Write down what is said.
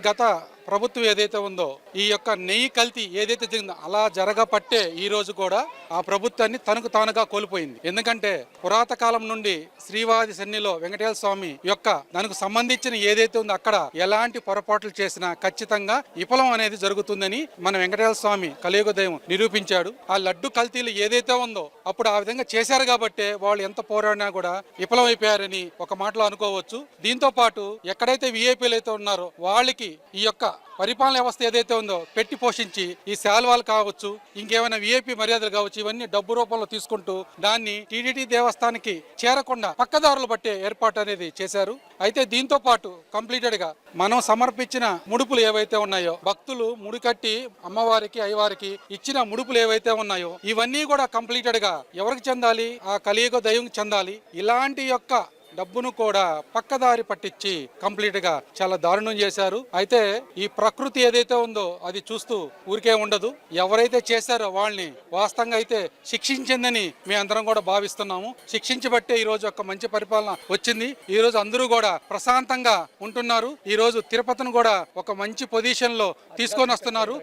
గత ప్రభుత్వం ఏదైతే ఉందో ఈ యొక్క నెయ్యి కల్తీ ఏదైతే జరిగిందో అలా జరగపట్టే ఈ రోజు కూడా ఆ ప్రభుత్వాన్ని తనకు తానుగా కోల్పోయింది. ఎందుకంటే పురాత కాలం నుండి శ్రీవాది సన్నిలో వెంకటేశ్వర స్వామి యొక్క దానికి సంబంధించిన ఏదైతే ఉందో అక్కడ ఎలాంటి పొరపాట్లు చేసినా ఖచ్చితంగా విఫలం అనేది జరుగుతుందని మన వెంకటేశ్వర స్వామి కలియుగ దైవం నిరూపించాడు. ఆ లడ్డు కల్తీలు ఏదైతే ఉందో అప్పుడు ఆ విధంగా చేశారు కాబట్టి వాళ్ళు ఎంత పోరాడినా కూడా విఫలం అయిపోయారని ఒక మాటలో అనుకోవచ్చు. దీంతో పాటు ఎక్కడైతే విఐపీలు అయితే ఉన్నారో వాళ్ళకి ఈ యొక్క పరిపాలన వ్యవస్థ ఏదైతే ఉందో పెట్టి పోషించి ఈ శాల్వాలు కావచ్చు, ఇంకేమైనా విఐపీ మర్యాదలు కావచ్చు, ఇవన్నీ డబ్బు రూపంలో తీసుకుంటూ దాన్ని టీటీడీ దేవస్థానానికి చేరకుండా పక్కదారులు పట్టే ఏర్పాటు అనేది చేశారు. అయితే దీంతో పాటు కంప్లీటెడ్ గా మనం సమర్పించిన ముడుపులు ఏవైతే ఉన్నాయో భక్తులు ముడికట్టి అమ్మవారికి అయ్యవారికి ఇచ్చిన ముడుపులు ఏవైతే ఉన్నాయో ఇవన్నీ కూడా కంప్లీటెడ్ గా ఎవరికి చెందాలి? ఆ కలియుగ దైవం చెందాలి. ఇలాంటి యొక్క డబ్బును కూడా పక్కదారి పట్టించి కంప్లీట్ గా చాలా దారుణం చేశారు. అయితే ఈ ప్రకృతి ఏదైతే ఉందో అది చూస్తూ ఊరికే ఉండదు. ఎవరైతే చేశారో వాళ్ళని వాస్తవంగా అయితే శిక్షించిందని మేము అందరం కూడా భావిస్తున్నాము. శిక్షించబట్టే ఈ రోజు ఒక మంచి పరిపాలన వచ్చింది. ఈ రోజు అందరూ కూడా ప్రశాంతంగా ఉంటున్నారు. ఈ రోజు తిరుపతిని కూడా ఒక మంచి పొజిషన్ లో తీసుకొని వస్తున్నారు.